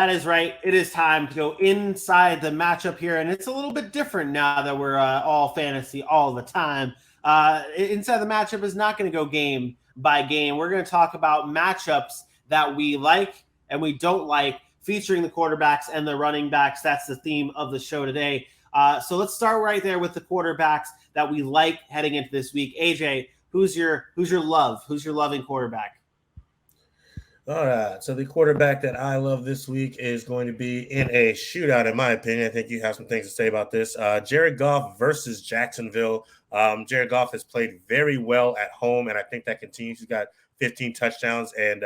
That is right. It is time to go inside the matchup here, and it's a little bit different now that we're all fantasy all the time. Inside the matchup is not going to go game by game. We're going to talk about matchups that we like and we don't like, featuring the quarterbacks and the running backs. That's the theme of the show today. So let's start right there with the quarterbacks that we like heading into this week. AJ, who's your love? Who's your loving quarterback? All right, so the quarterback that I love this week is going to be in a shootout, in my opinion. I think you have some things to say about this. Jared Goff versus Jacksonville. Jared Goff has played very well at home, and I think that continues. He's got 15 touchdowns and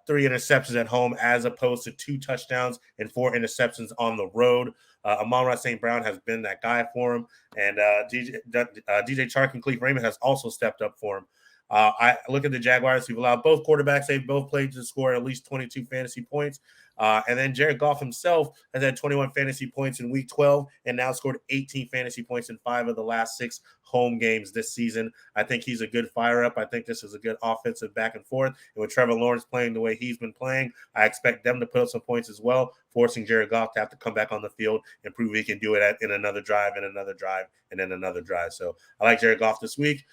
3 interceptions at home, as opposed to 2 touchdowns and 4 interceptions on the road. Amon-Ra St. Brown has been that guy for him, and DJ Chark and Khalif Raymond has also stepped up for him. I look at the Jaguars, who've allowed both quarterbacks. They've both played to score at least 22 fantasy points. And then Jared Goff himself has had 21 fantasy points in week 12 and now scored 18 fantasy points in 5 of the last 6 home games this season. I think he's a good fire-up. I think this is a good offensive back and forth. And with Trevor Lawrence playing the way he's been playing, I expect them to put up some points as well, forcing Jared Goff to have to come back on the field and prove he can do it in another drive and another drive and then another drive. So I like Jared Goff this week.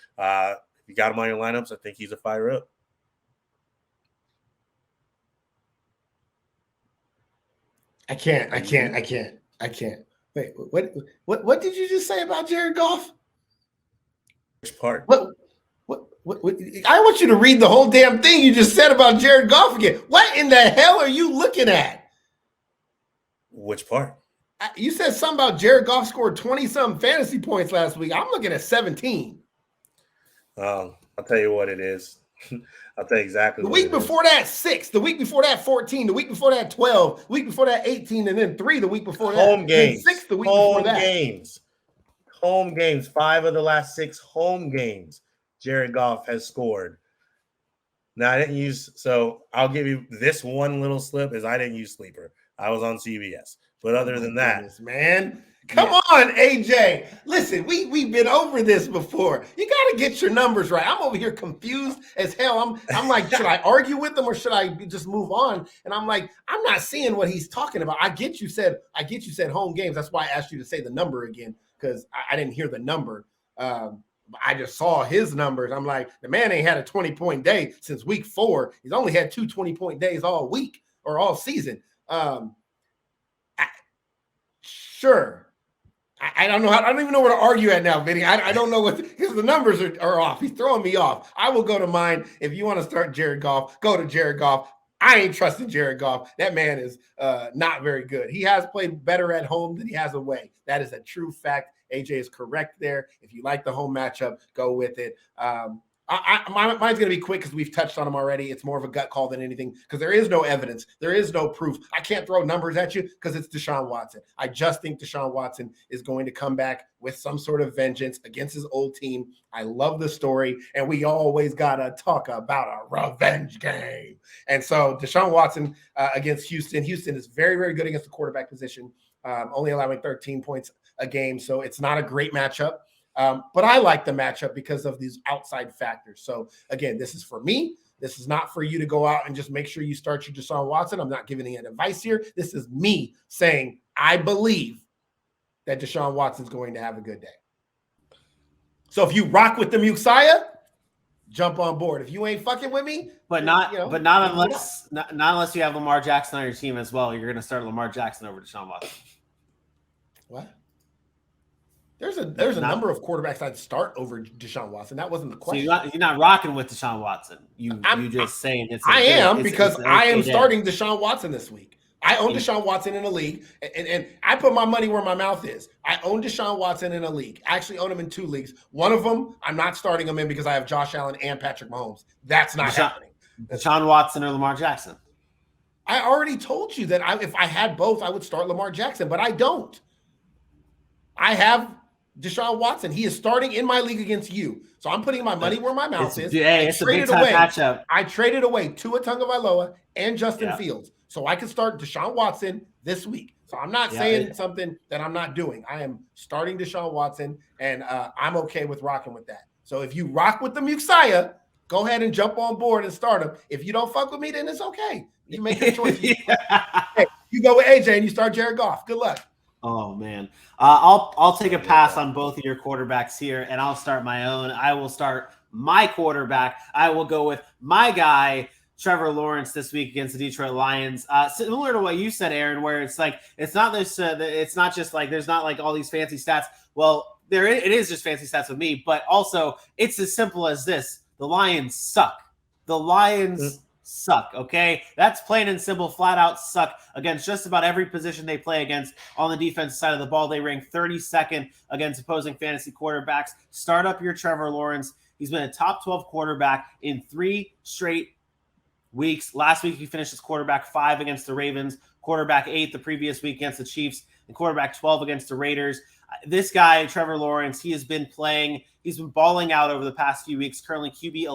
You got him on your lineups. I think he's a fire up. I can't. Wait, what did you just say about Jared Goff? Which part? What? I want you to read the whole damn thing you just said about Jared Goff again. What in the hell are you looking at? Which part? You said something about Jared Goff scored 20-something fantasy points last week. I'm looking at 17. I'll tell you what it is. I'll tell you exactly. The week before that, 6. The week before that, 14. The week before that, 12. The week before that, 18. And then 3 the week before that. Home games. 6 the week before that. Home games. 5 of the last 6 home games Jared Goff has scored. Now, I didn't use – so I'll give you this one little slip is I didn't use Sleeper. I was on CBS. But other than that – man – come on, AJ. Listen, we've been over this before. You got to get your numbers right. I'm over here confused as hell. I'm like, should I argue with them or should I just move on? And I'm like, I'm not seeing what he's talking about. I get you said home games. That's why I asked you to say the number again, because I didn't hear the number. I just saw his numbers. I'm like, the man ain't had a 20-point day since week 4. He's only had 2 20-point days all week or all season. Sure. I don't know. I don't even know where to argue at now, Vinny. I don't know what, because the numbers are off. He's throwing me off. I will go to mine. If you want to start Jared Goff, go to Jared Goff. I ain't trusting Jared Goff. That man is not very good. He has played better at home than he has away. That is a true fact. AJ is correct there. If you like the home matchup, go with it. Mine's going to be quick because we've touched on them already. It's more of a gut call than anything because there is no evidence. There is no proof. I can't throw numbers at you because it's Deshaun Watson. I just think Deshaun Watson is going to come back with some sort of vengeance against his old team. I love the story, and we always got to talk about a revenge game. And so Deshaun Watson against Houston. Houston is very, very good against the quarterback position, only allowing 13 points a game. So it's not a great matchup. But I like the matchup because of these outside factors. So, again, this is for me. This is not for you to go out and just make sure you start your Deshaun Watson. I'm not giving any advice here. This is me saying I believe that Deshaun Watson's going to have a good day. So if you rock with the Messiah, jump on board. If you ain't fucking with me, not unless you have Lamar Jackson on your team as well. You're going to start Lamar Jackson over Deshaun Watson. What? There's a number of quarterbacks I'd start over Deshaun Watson. That wasn't the question. So you're not rocking with Deshaun Watson. You just saying it's. I am starting Deshaun Watson this week. I own Deshaun Watson in a league, and I put my money where my mouth is. I own Deshaun Watson in a league. I actually own him in 2 leagues. One of them, I'm not starting him in because I have Josh Allen and Patrick Mahomes. That's not happening. Deshaun Watson or Lamar Jackson? I already told you that if I had both, I would start Lamar Jackson, but I don't. I have Deshaun Watson. He is starting in my league against you. So I'm putting my money where my mouth is. It's a big-time matchup. I traded away Tua Tagovailoa and Justin Fields. So I can start Deshaun Watson this week. So I'm not saying something that I'm not doing. I am starting Deshaun Watson, and I'm okay with rocking with that. So if you rock with the Messiah, go ahead and jump on board and start him. If you don't fuck with me, then it's okay. You make your choice. Hey, go with AJ and you start Jared Goff. Good luck. Oh man, I'll take a pass on both of your quarterbacks here, and I'll start my own. I will start my quarterback. I will go with my guy, Trevor Lawrence, this week against the Detroit Lions. Similar to what you said, Aaron, where it's like it's not this. It's not just like there's not like all these fancy stats. Well, it is just fancy stats with me, but also it's as simple as this: the Lions suck. The Lions suck. Okay, that's plain and simple, flat out suck against just about every position they play against on the defense side of the ball. They rank 32nd against opposing fantasy quarterbacks. Start up your Trevor Lawrence. He's been a top 12 quarterback in 3 straight weeks. Last week, he finished as quarterback 5 against the Ravens, quarterback 8 the previous week against the Chiefs, and quarterback 12 against the Raiders. This guy, Trevor Lawrence, he has been playing. He's been balling out over the past few weeks, currently QB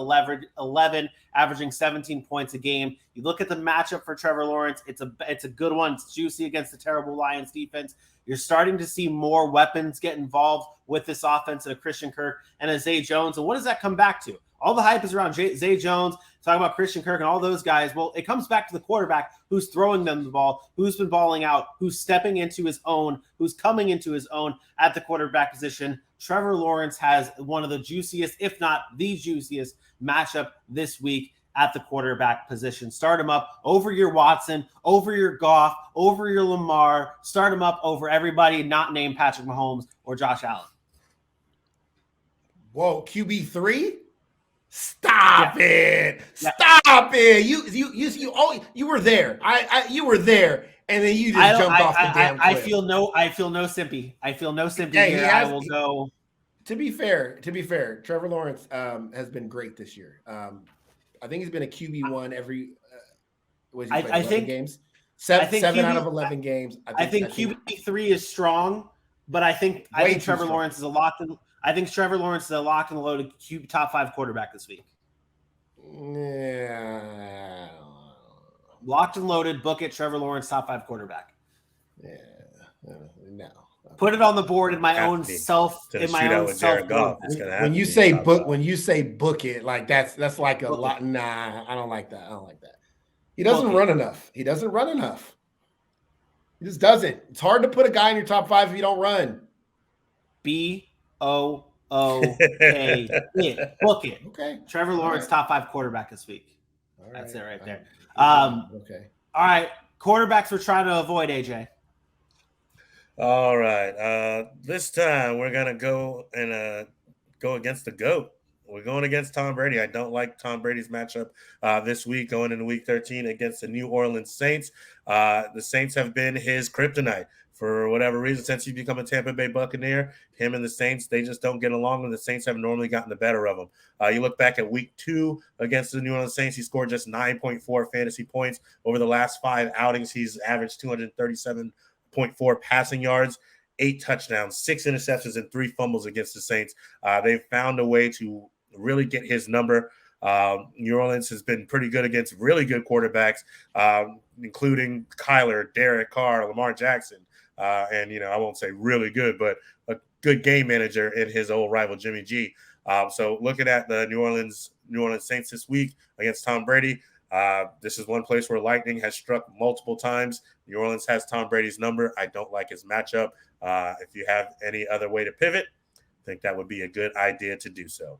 11, averaging 17 points a game. You look at the matchup for Trevor Lawrence, it's a good one. It's juicy against the terrible Lions defense. You're starting to see more weapons get involved with this offense and a Christian Kirk and a Zay Jones. And what does that come back to? All the hype is around Zay Jones, talking about Christian Kirk and all those guys. Well, it comes back to the quarterback who's throwing them the ball, who's been balling out, who's stepping into his own, who's coming into his own at the quarterback position. Trevor Lawrence has one of the juiciest, if not the juiciest, matchup this week at the quarterback position. Start him up over your Watson, over your Goff, over your Lamar. Start him up over everybody not named Patrick Mahomes or Josh Allen. Whoa, QB3? Stop it! Stop it! You were there. You were there, and then you just jumped off the damn cliff. I feel no sympathy. I feel no sympathy here. I will go. To be fair, Trevor Lawrence has been great this year. I think he's been a QB1 every. I think games. Seven out of 11 games. I think QB3 is strong, but I think Trevor Lawrence is a lock. I think Trevor Lawrence is a lock and loaded top 5 quarterback this week. Yeah. Locked and loaded. Book it. Trevor Lawrence, top 5 quarterback. Yeah. No. Put it on the board in my own self. In my own self. When you say book it, like that's like a lot. Nah, I don't like that. He doesn't run enough. He just doesn't. It's hard to put a guy in your top 5 if you don't run. BOOK. Book it. Okay. Trevor Lawrence, top 5 quarterback this week. That's it right there. Okay. All right. Quarterbacks we're trying to avoid, AJ. All right. This time we're gonna go against the GOAT. We're going against Tom Brady. I don't like Tom Brady's matchup this week, going into Week 13 against the New Orleans Saints. The Saints have been his kryptonite for whatever reason since he's become a Tampa Bay Buccaneer. Him and the Saints, they just don't get along, and the Saints have normally gotten the better of him. You look back at Week 2 against the New Orleans Saints, he scored just 9.4 fantasy points. Over the last 5 outings, he's averaged 237.4 passing yards, 8 touchdowns, 6 interceptions, and 3 fumbles against the Saints. They've found a way to really get his number. New Orleans has been pretty good against really good quarterbacks, including Kyler, Derek Carr, Lamar Jackson, and I won't say really good, but a good game manager in his old rival Jimmy G. So looking at the New Orleans Saints this week against Tom Brady, this is one place where lightning has struck multiple times. New Orleans has Tom Brady's number. I don't like his matchup. If you have any other way to pivot, I think that would be a good idea to do so.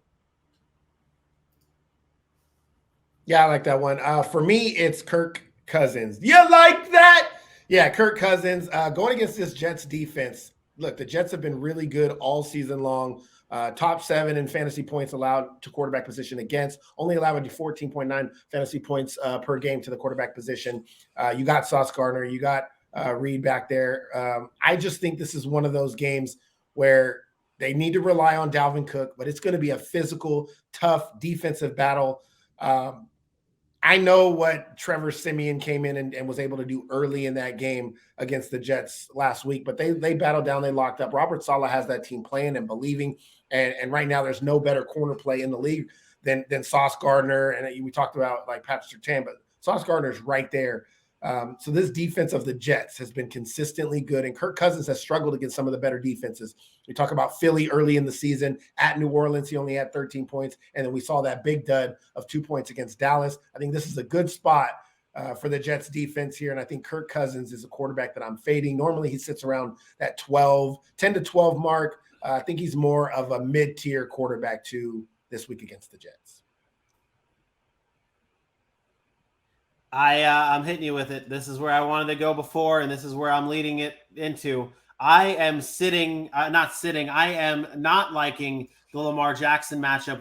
Yeah, I like that one. For me, it's Kirk Cousins. You like that? Yeah, Kirk Cousins going against this Jets defense. Look, the Jets have been really good all season long. Top 7 in fantasy points allowed to quarterback position against, only allowing 14.9 fantasy points per game to the quarterback position. You got Sauce Gardner, you got Reed back there. I just think this is one of those games where they need to rely on Dalvin Cook, but it's going to be a physical, tough defensive battle. I know what Trevor Siemian came in and was able to do early in that game against the Jets last week, but they battled down, they locked up. Robert Saleh has that team playing and believing, and right now there's no better corner play in the league than Sauce Gardner, and we talked about like Patrick Surtain, but Sauce Gardner is right there. So this defense of the Jets has been consistently good, and Kirk Cousins has struggled against some of the better defenses. We talk about Philly early in the season. At New Orleans, he only had 13 points, and then we saw that big dud of 2 points against Dallas. I think this is a good spot for the Jets defense here. And I think Kirk Cousins is a quarterback that I'm fading. Normally he sits around that 10 to 12 mark. I think he's more of a mid-tier quarterback too this week against the Jets. I'm hitting you with it. This is where I wanted to go before, and this is where I'm leading it into. I am I am not liking the Lamar Jackson matchup.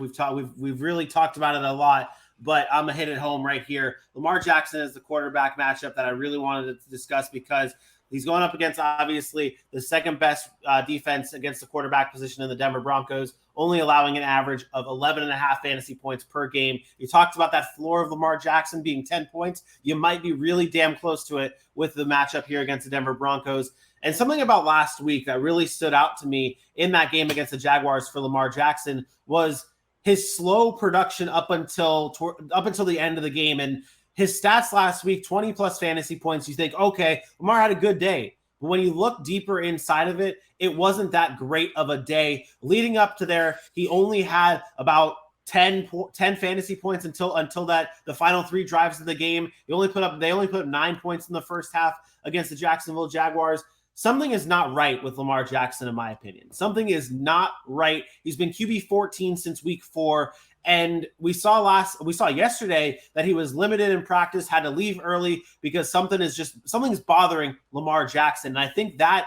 We've really talked about it a lot, but I'm gonna hit it home right here. Lamar Jackson is the quarterback matchup that I really wanted to discuss because he's going up against obviously the second best defense against the quarterback position in the Denver Broncos, only allowing an average of 11.5 fantasy points per game. You talked about that floor of Lamar Jackson being 10 points. You might be really damn close to it with the matchup here against the Denver Broncos. And something about last week that really stood out to me in that game against the Jaguars for Lamar Jackson was his slow production up until the end of the game. And his stats last week, 20-plus fantasy points, you think, okay, Lamar had a good day. But when you look deeper inside of it, it wasn't that great of a day. Leading up to there, he only had about 10 fantasy points until the final 3 drives of the game. They only put up 9 points in the first half against the Jacksonville Jaguars. Something is not right with Lamar Jackson, in my opinion. Something is not right. He's been QB 14 since week 4. And we saw yesterday that he was limited in practice, had to leave early because something's bothering Lamar Jackson. And I think that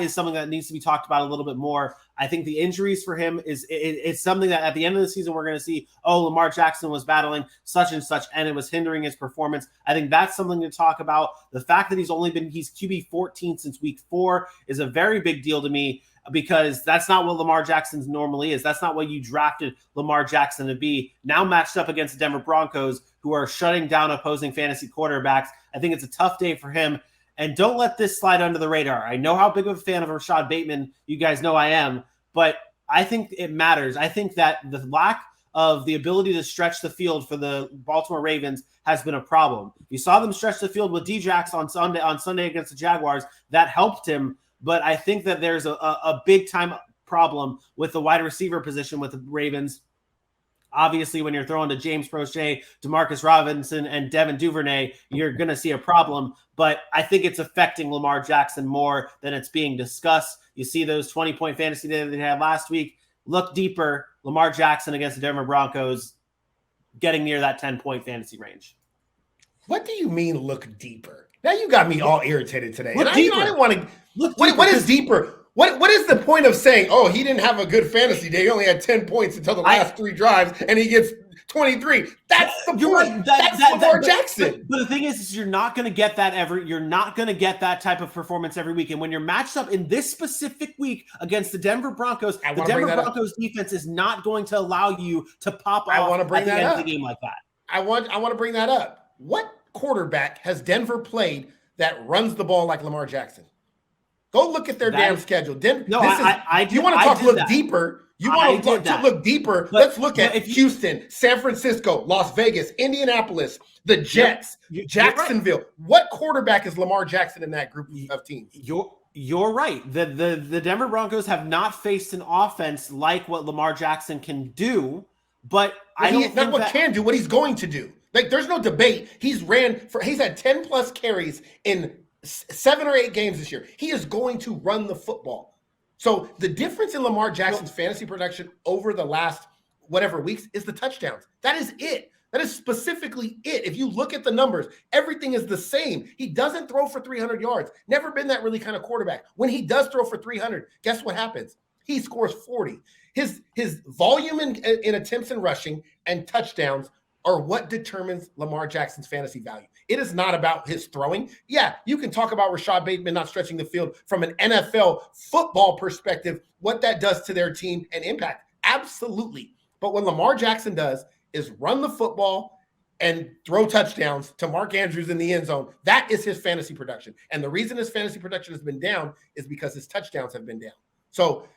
is something that needs to be talked about a little bit more. I think the injuries for him it's something that at the end of the season we're going to see, Lamar Jackson was battling such and such, and it was hindering his performance. I think that's something to talk about. The fact that he's QB 14 since week 4 is a very big deal to me, because that's not what Lamar Jackson's normally is. That's not what you drafted Lamar Jackson to be. Now matched up against the Denver Broncos, who are shutting down opposing fantasy quarterbacks. I think it's a tough day for him. And don't let this slide under the radar. I know how big of a fan of Rashad Bateman you guys know I am, but I think it matters. I think that the lack of the ability to stretch the field for the Baltimore Ravens has been a problem. You saw them stretch the field with Djax on Sunday against the Jaguars. That helped him. But I think that there's a big-time problem with the wide receiver position with the Ravens. Obviously, when you're throwing to James Prochet, Demarcus Robinson, and Devin Duvernay, you're going to see a problem. But I think it's affecting Lamar Jackson more than it's being discussed. You see those 20-point fantasy that they had last week. Look deeper. Lamar Jackson against the Denver Broncos getting near that 10-point fantasy range. What do you mean look deeper? Now you got me all irritated today. Look and deeper. I didn't want to Look What deeper, is deeper? What is the point of saying, he didn't have a good fantasy day? He only had 10 points until the last 3 drives, and he gets 23. That's the point. Right. That's Lamar Jackson. But the thing is you're not going to get that you're not going to get that type of performance every week. And when you're matched up in this specific week against the Denver Broncos, the Denver Broncos defense is not going to allow you to pop off at the end of the game like that. I want to bring that up. What quarterback has Denver played that runs the ball like Lamar Jackson? Go look at their damn schedule. You want to talk look deeper? You want to look deeper? Let's look at Houston, San Francisco, Las Vegas, Indianapolis, the Jets, Jacksonville. Right. What quarterback is Lamar Jackson in that group of teams? You're right. The Denver Broncos have not faced an offense like what Lamar Jackson can do, but I don't think not what can do, what he's going to do. Like, there's no debate. He's had 10 plus carries in 7 or 8 games this year. He is going to run the football. So the difference in Lamar Jackson's fantasy production over the last whatever weeks is the touchdowns. That is it. That is specifically it. If you look at the numbers, everything is the same. He doesn't throw for 300 yards. Never been that really kind of quarterback. When he does throw for 300, guess what happens? He scores 40. His volume in attempts and rushing and touchdowns are what determines Lamar Jackson's fantasy value. It is not about his throwing. Yeah, you can talk about Rashad Bateman not stretching the field from an NFL football perspective, what that does to their team and impact. Absolutely. But what Lamar Jackson does is run the football and throw touchdowns to Mark Andrews in the end zone. That is his fantasy production. And the reason his fantasy production has been down is because his touchdowns have been down. So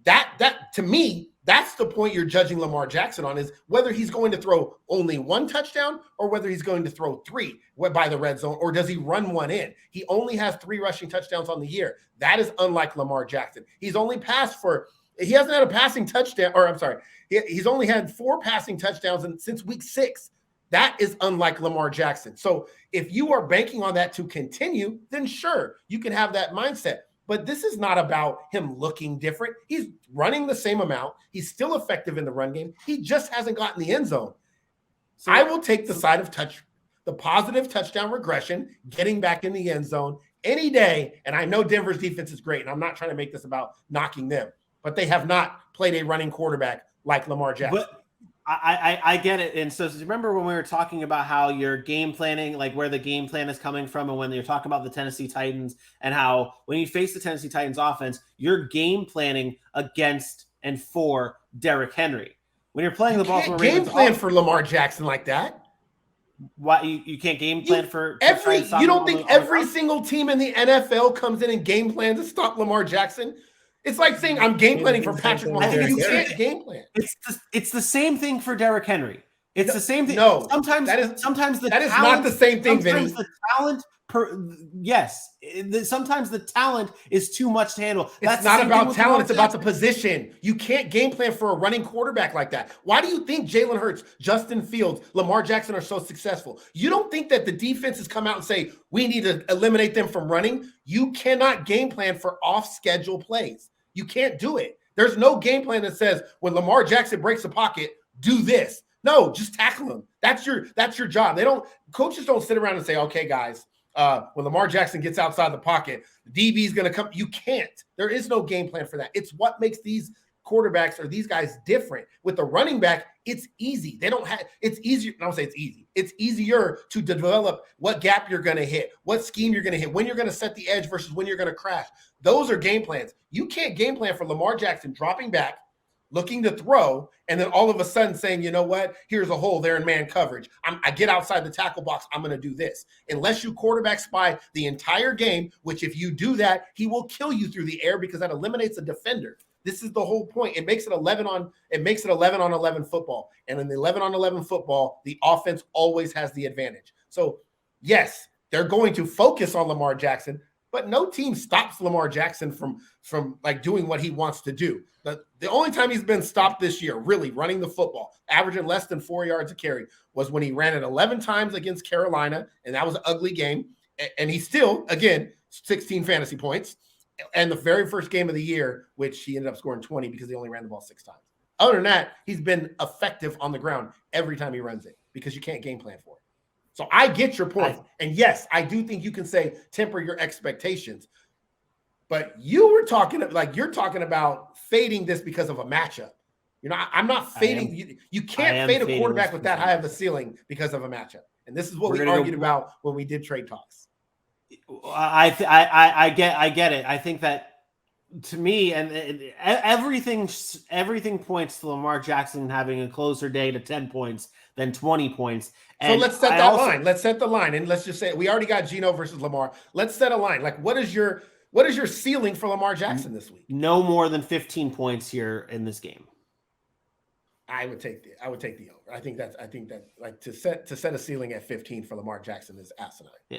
that to me, that's the point you're judging Lamar Jackson on, is whether he's going to throw only 1 touchdown or whether he's going to throw 3 by the red zone, or does he run 1 in? He only has 3 rushing touchdowns on the year. That is unlike Lamar Jackson. He hasn't had a passing touchdown, he's only had 4 passing touchdowns since week 6. That is unlike Lamar Jackson. So if you are banking on that to continue, then sure, you can have that mindset. But this is not about him looking different. He's running the same amount. He's still effective in the run game. He just hasn't gotten the end zone. So I will take the side of the positive touchdown regression, getting back in the end zone any day. And I know Denver's defense is great, and I'm not trying to make this about knocking them, but they have not played a running quarterback like Lamar Jackson. But I get it. And so remember when we were talking about how you're game planning, like where the game plan is coming from, and when you're talking about the Tennessee Titans and how when you face the Tennessee Titans offense, you're game planning against and for Derrick Henry. When you're playing the Baltimore Ravens, game plan for Lamar Jackson like that. Why you can't game plan for you don't think every single team in the NFL comes in and game plans to stop Lamar Jackson? It's like saying I'm game planning for Patrick Mahomes. You can't game plan. It's the same thing for Derrick Henry. It's the same thing. No, sometimes that is talent, not the same thing, Vinny. The talent sometimes the talent is too much to handle. It's not about talent, it's about the position. You can't game plan for a running quarterback like that. Why do you think Jalen Hurts, Justin Fields, Lamar Jackson are so successful? You don't think that the defenses come out and say, we need to eliminate them from running? You cannot game plan for off-schedule plays. You can't do it. There's no game plan that says when Lamar Jackson breaks the pocket, do this. No, just tackle him. That's your job. Coaches don't sit around and say, okay, guys, when Lamar Jackson gets outside the pocket, the DB is going to come. You can't. There is no game plan for that. It's what makes these quarterbacks or these guys different. With the running back, it's easy. It's easier. I don't say it's easy. It's easier to develop what gap you're going to hit, what scheme you're going to hit, when you're going to set the edge versus when you're going to crash. Those are game plans. You can't game plan for Lamar Jackson dropping back, looking to throw, and then all of a sudden saying, you know what, here's a hole there in man coverage. I get outside the tackle box, I'm going to do this. Unless you quarterback spy the entire game, which if you do that, he will kill you through the air because that eliminates a defender. This is the whole point. It makes it 11 on 11 football. And in the 11 on 11 football, the offense always has the advantage. So yes, they're going to focus on Lamar Jackson, but no team stops Lamar Jackson from like doing what he wants to do. The only time he's been stopped this year, really running the football, averaging less than 4 yards a carry, was when he ran it 11 times against Carolina, and that was an ugly game. And he still, again, 16 fantasy points. And the very first game of the year, which he ended up scoring 20 because he only ran the ball 6 times. Other than that, he's been effective on the ground every time he runs it because you can't game plan for it. So I get your point. And yes, I do think you can say temper your expectations. But you're talking about fading this because of a matchup. I'm not fading. You can't fade a quarterback with that high of a ceiling because of a matchup. And this is what we argued about when we did trade talks. I get it. I think that to me, and everything points to Lamar Jackson having a closer day to 10 points than 20 points. And so let's set that line. Let's set the line. And let's just say we already got Geno versus Lamar. Let's set a line. Like, what is your ceiling for Lamar Jackson this week? No more than 15 points here in this game. I would take the over. I think that like to set a ceiling at 15 for Lamar Jackson is asinine. Yeah.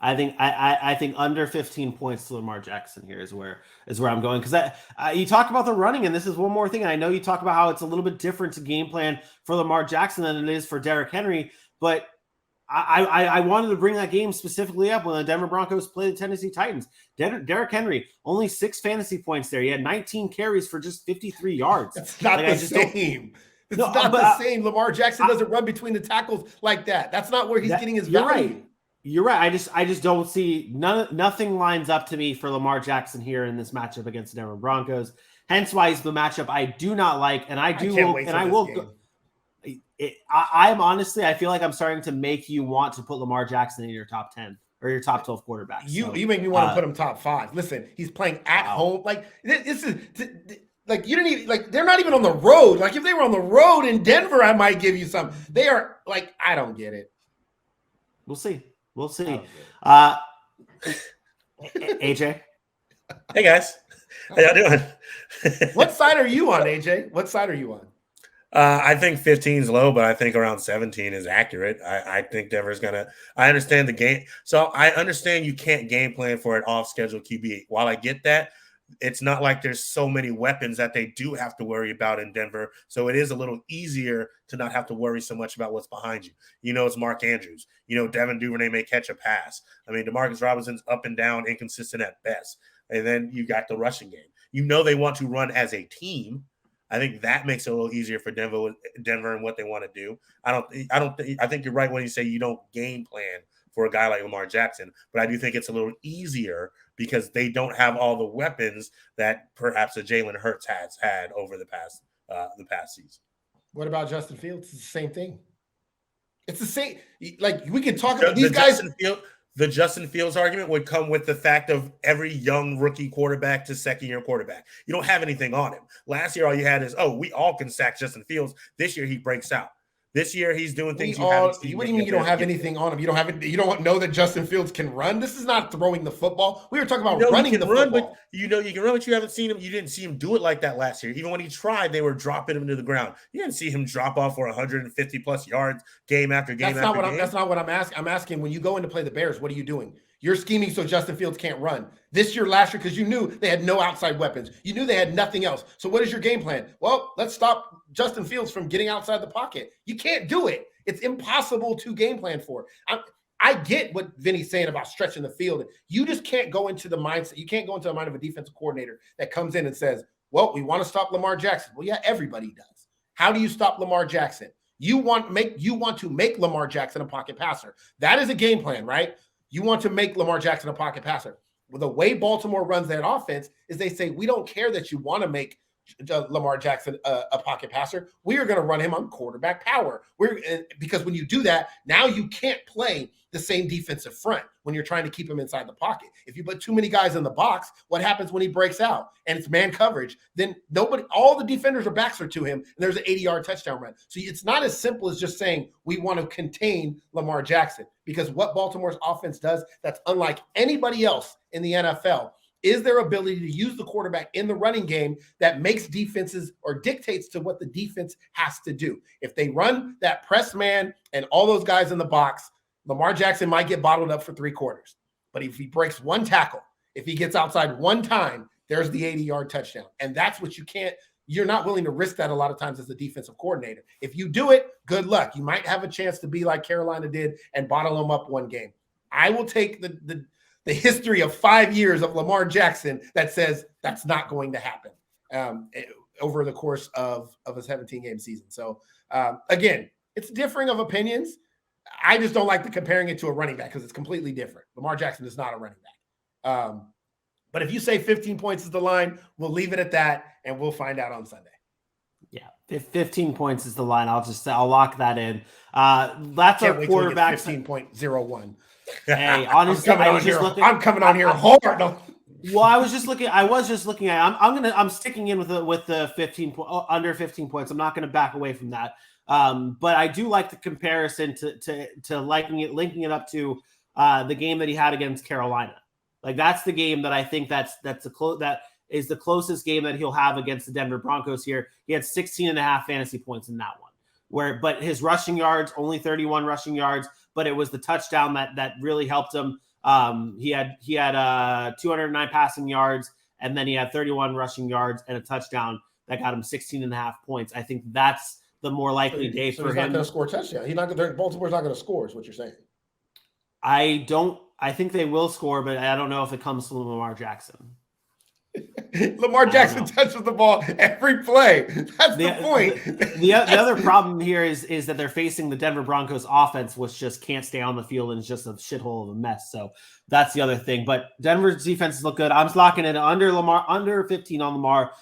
I think under 15 points to Lamar Jackson here is where I'm going, because you talk about the running, and this is one more thing. And I know you talk about how it's a little bit different to game plan for Lamar Jackson than it is for Derrick Henry, but I wanted to bring that game specifically up when the Denver Broncos played the Tennessee Titans. Derrick Henry, only 6 fantasy points there. He had 19 carries for just 53 yards. That's not the same. It's not the same. Lamar Jackson doesn't run between the tackles like that. That's not where he's getting his value. Right. You're right. I just don't see nothing lines up to me for Lamar Jackson here in this matchup against the Denver Broncos. Hence why it's the matchup I do not like, and I feel like I'm starting to make you want to put Lamar Jackson in your top 10 or your top 12 quarterbacks. You make me want to put him top 5. Listen, he's playing at home. Like this is like you didn't even like they're not even on the road. Like if they were on the road in Denver, I might give you some. They are like I don't get it. We'll see. AJ. Hey guys, how y'all doing? What side are you on, AJ? What side are you on? I think 15 is low, but I think around 17 is accurate. I think Denver's gonna. I understand the game, so I understand you can't game plan for an off-schedule QB. While I get that, it's not like there's so many weapons that they do have to worry about in Denver. So it is a little easier to not have to worry so much about what's behind you. It's Mark Andrews. Devin Duvernay may catch a pass. I mean, DeMarcus Robinson's up and down, inconsistent at best. And then you got the rushing game. They want to run as a team. I think that makes it a little easier for Denver and what they want to do. I think you're right when you say you don't game plan for a guy like Lamar Jackson, but I do think it's a little easier because they don't have all the weapons that perhaps a Jalen Hurts has had over the past season. What about Justin Fields? It's the same thing. It's the same. Like, we could talk about these guys. The Justin Fields argument would come with the fact of every young rookie quarterback to second-year quarterback. You don't have anything on him. Last year, all you had is, we all can sack Justin Fields. This year, he breaks out. This year, he's doing things you haven't seen. What do you mean you don't have anything on him? You don't know that Justin Fields can run? This is not throwing the football. We were talking about running the football. But you can run, but you haven't seen him. You didn't see him do it like that last year. Even when he tried, they were dropping him to the ground. You didn't see him drop off for 150-plus yards game after game after game. That's not what I'm asking. I'm asking, when you go in to play the Bears, what are you doing? You're scheming so Justin Fields can't run. This year, last year, because you knew they had no outside weapons. You knew they had nothing else. So what is your game plan? Well, let's stop Justin Fields from getting outside the pocket. You can't do it. It's impossible to game plan for. I get what Vinny's saying about stretching the field. You just can't go into the mindset. You can't go into the mind of a defensive coordinator that comes in and says, well, we want to stop Lamar Jackson. Well, yeah, everybody does. How do you stop Lamar Jackson? You want to make Lamar Jackson a pocket passer. That is a game plan, right? You want to make Lamar Jackson a pocket passer. Well, the way Baltimore runs that offense is they say, we don't care that you want to make Lamar Jackson a pocket passer. We are going to run him on quarterback power. Because when you do that, now you can't play the same defensive front when you're trying to keep him inside the pocket. If you put too many guys in the box, what happens when he breaks out and it's man coverage? Then all the defenders' backs are to him, and there's an 80-yard touchdown run. So it's not as simple as just saying we want to contain Lamar Jackson, because what Baltimore's offense does that's unlike anybody else in the NFL is their ability to use the quarterback in the running game that makes defenses or dictates to what the defense has to do. If they run that press man and all those guys in the box, Lamar Jackson might get bottled up for 3 quarters. But if he breaks one tackle, if he gets outside one time, there's the 80-yard touchdown. And that's what you're not willing to risk that a lot of times as a defensive coordinator. If you do it, good luck. You might have a chance to be like Carolina did and bottle them up one game. I will take the history of 5 years of Lamar Jackson that says that's not going to happen over the course of a 17-game season. So, again, it's differing of opinions. I just don't like comparing it to a running back because it's completely different. Lamar Jackson is not a running back. But if you say 15 points is the line, we'll leave it at that, and we'll find out on Sunday. Yeah, 15 points is the line. I'll lock that in. That's our quarterback. 15.01. Hey, honestly, I'm coming on here hard. Well, I was just looking at. I'm sticking in with the 15 under 15 points. I'm not going to back away from that. But I do like the comparison to linking it up to the game that he had against Carolina. Like, that's the game that I think that is the closest game that he'll have against the Denver Broncos here. He had 16.5 fantasy points in that one. But his rushing yards, only 31 rushing yards, but it was the touchdown that really helped him. He had 209 passing yards, and then he had 31 rushing yards and a touchdown that got him 16.5 points. I think that's the more likely day for him. He's not going to score a touchdown. Baltimore's not going to score, is what you're saying. I think they will score, but I don't know if it comes from Lamar Jackson. Lamar Jackson touches the ball every play. That's the point. The other problem here is that they're facing the Denver Broncos offense, which just can't stay on the field and is just a shithole of a mess. So that's the other thing. But Denver's defenses look good. I'm locking it under 15 on Lamar.